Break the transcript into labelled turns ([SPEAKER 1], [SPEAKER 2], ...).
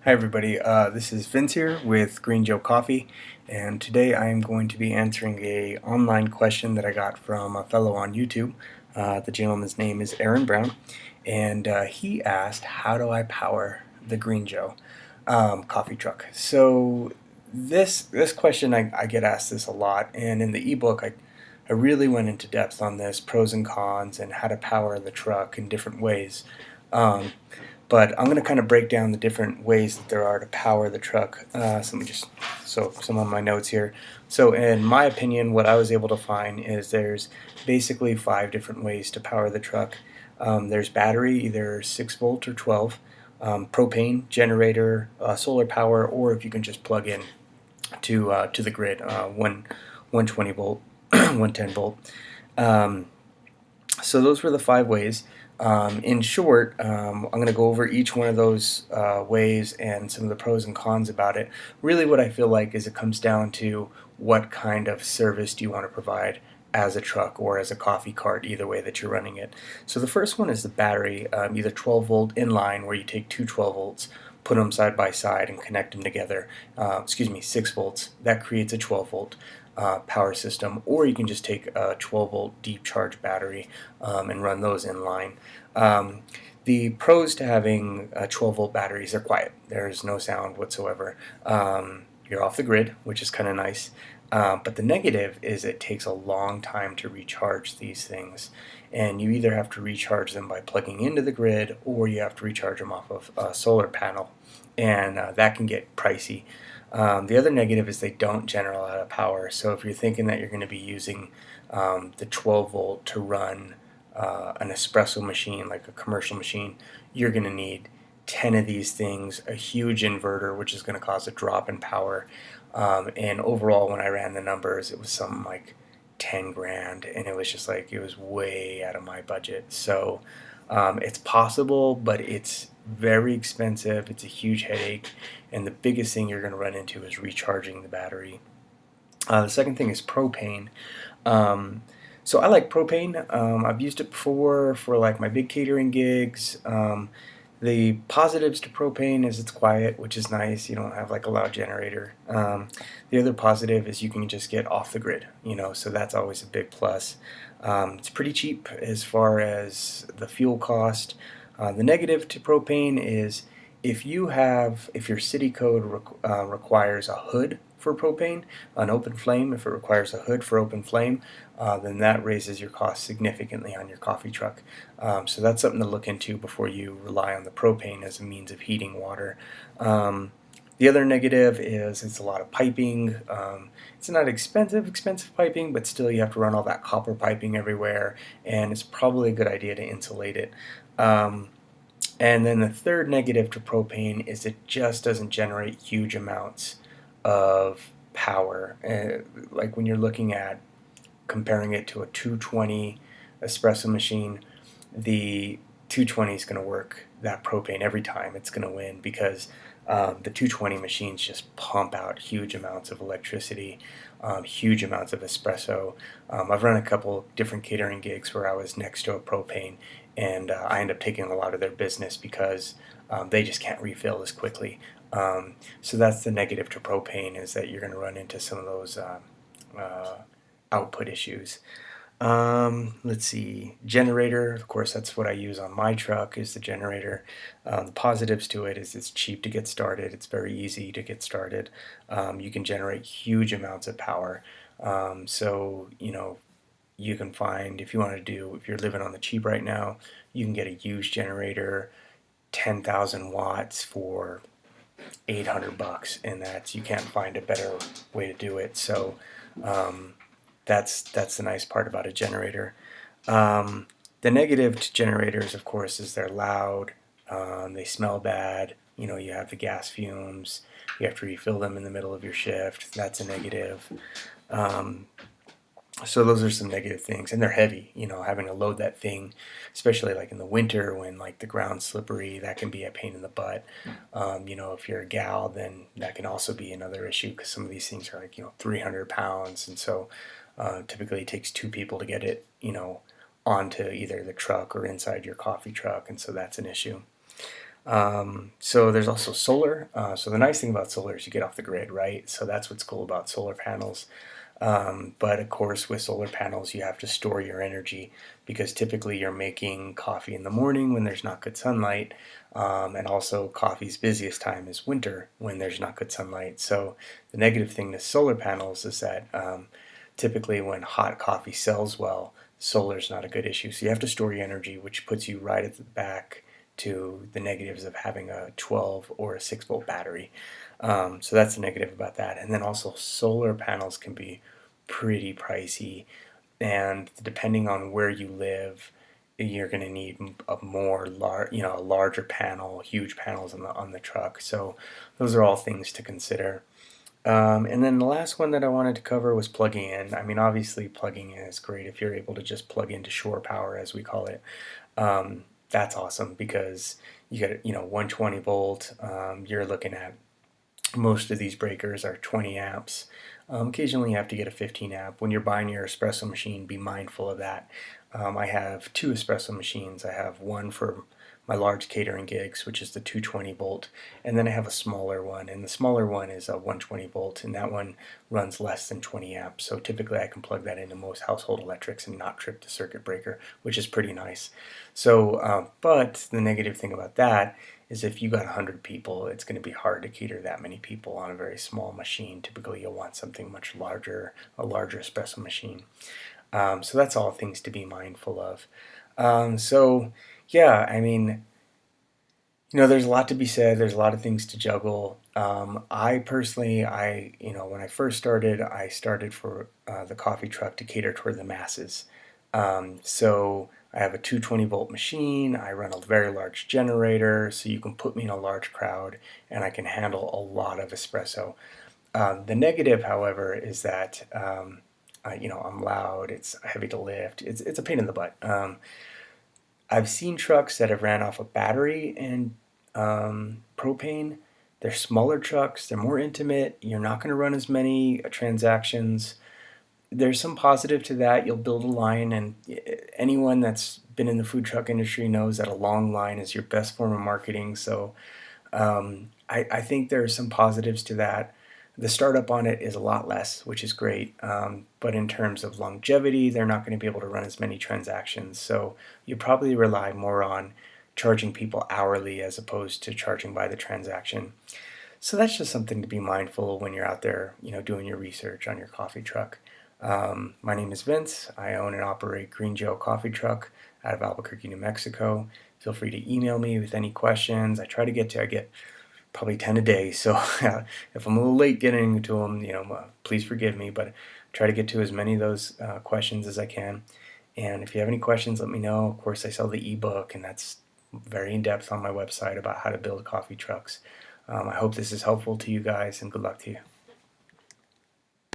[SPEAKER 1] Hi everybody, this is Vince here with Green Joe Coffee, and today I am going to be answering a online question that I got from a fellow on YouTube. The gentleman's name is Aaron Brown, and he asked, how do I power the Green Joe coffee truck? So this question, I get asked this a lot, and in the ebook I really went into depth on this, pros and cons, and how to power the truck in different ways. Um, but I'm going to kind of break down the different ways that there are to power the truck. So let me just, so some of my notes here. So in my opinion, what I was able to find is there's basically 5 different ways to power the truck. There's battery, either 6 volt or 12, propane, generator, solar power, or if you can just plug in to the grid, 120 volt, 110 volt. Um, so those were the 5 ways. In short, I'm going to go over each one of those ways and some of the pros and cons about it. Really what I feel like is it comes down to what kind of service do you want to provide as a truck or as a coffee cart, either way that you're running it. So the first one is the battery, either 12 volt inline where you take two 12 volts, put them side by side and connect them together. 6 volts. That creates a 12 volt power system, or you can just take a 12 volt deep charge battery and run those in line. The pros to having 12 volt batteries are quiet. There's no sound whatsoever. You're off the grid, which is kind of nice. But the negative is it takes a long time to recharge these things. And you either have to recharge them by plugging into the grid or you have to recharge them off of a solar panel. And that can get pricey. The other negative is they don't generate a lot of power. So if you're thinking that you're going to be using the 12 volt to run an espresso machine, like a commercial machine, you're going to need 10 of these things, a huge inverter, which is going to cause a drop in power. And overall, when I ran the numbers, it was something like 10 grand, and it was just like, it was way out of my budget. So it's possible, but it's very expensive. It's a huge headache, and the biggest thing you're going to run into is recharging the battery. The second thing is propane. Um, so I like propane. I've used it before for like my big catering gigs. The positives to propane is it's quiet, which is nice. You don't have like a loud generator. The other positive is you can just get off the grid, so that's always a big plus. It's pretty cheap as far as the fuel cost. The negative to propane is if your city code requires a hood for propane, an open flame, if it requires a hood for open flame, then that raises your cost significantly on your coffee truck. So that's something to look into before you rely on the propane as a means of heating water. The other negative is it's a lot of piping. It's not expensive piping, but still you have to run all that copper piping everywhere, and it's probably a good idea to insulate it. And then the third negative to propane is it just doesn't generate huge amounts of power. Like when you're looking at comparing it to a 220 espresso machine, the 220 is going to work that propane every time. It's going to win because the 220 machines just pump out huge amounts of electricity, huge amounts of espresso. I've run a couple different catering gigs where I was next to a propane, and I end up taking a lot of their business because they just can't refill as quickly. So that's the negative to propane, is that you're going to run into some of those uh, output issues. Let's see, generator, of course that's what I use on my truck, is the generator. The positives to it is it's cheap to get started, it's very easy to get started. You can generate huge amounts of power. So you can find, if you're living on the cheap right now, you can get a used generator, 10,000 watts for $800, and you can't find a better way to do it. So um, that's the nice part about a generator. Um, the negative to generators, of course, is they're loud. They smell bad. You have the gas fumes. You have to refill them in the middle of your shift. That's a negative. Um, so those are some negative things, and they're heavy. Having to load that thing, especially like in the winter when like the ground's slippery, that can be a pain in the butt. If you're a gal, then that can also be another issue because some of these things are like 300 pounds, and so typically it takes 2 people to get it onto either the truck or inside your coffee truck, and so that's an issue. So there's also solar. So the nice thing about solar is you get off the grid, right? So that's what's cool about solar panels. But of course, with solar panels, you have to store your energy because typically you're making coffee in the morning when there's not good sunlight. And also, coffee's busiest time is winter when there's not good sunlight. So the negative thing to solar panels is that typically when hot coffee sells well, solar's not a good issue. So you have to store your energy, which puts you right at the back to the negatives of having a 12 or a 6 volt battery. So that's the negative about that. And then also solar panels can be pretty pricey, and depending on where you live, you're going to need a larger panel, huge panels on the truck. So those are all things to consider. And then the last one that I wanted to cover was plugging in. I mean, obviously, plugging in is great if you're able to just plug into shore power, as we call it. That's awesome because you get 120 volt. You're looking at most of these breakers are 20 amps. Occasionally you have to get a 15 amp. When you're buying your espresso machine, be mindful of that. I have two espresso machines. I have one for my large catering gigs, which is the 220 volt, and then I have a smaller one, and the smaller one is a 120 volt, and that one runs less than 20 amps. So typically I can plug that into most household electrics and not trip the circuit breaker, which is pretty nice. So, but the negative thing about that is if you got 100 people, it's going to be hard to cater that many people on a very small machine. Typically you'll want something much larger, a larger espresso machine. So that's all things to be mindful of. So yeah, I mean, there's a lot to be said. There's a lot of things to juggle. I personally, when I first started, I started for the coffee truck to cater toward the masses. So I have a 220 volt machine. I run a very large generator, so you can put me in a large crowd, and I can handle a lot of espresso. The negative, however, is that I'm loud. It's heavy to lift. It's a pain in the butt. I've seen trucks that have ran off a battery and propane. They're smaller trucks. They're more intimate. You're not going to run as many transactions. There's some positive to that. You'll build a line, and anyone that's been in the food truck industry knows that a long line is your best form of marketing. So I think there are some positives to that. The startup on it is a lot less, which is great. But in terms of longevity, they're not going to be able to run as many transactions. So you probably rely more on charging people hourly as opposed to charging by the transaction. So that's just something to be mindful of when you're out there, doing your research on your coffee truck. My name is Vince. I own and operate Green Joe Coffee Truck out of Albuquerque, New Mexico. Feel free to email me with any questions. I get probably 10 a day, so if I'm a little late getting to them, please forgive me, but I try to get to as many of those questions as I can. And if you have any questions, let me know. Of course, I sell the ebook, and that's very in-depth on my website about how to build coffee trucks. I hope this is helpful to you guys, and good luck to you.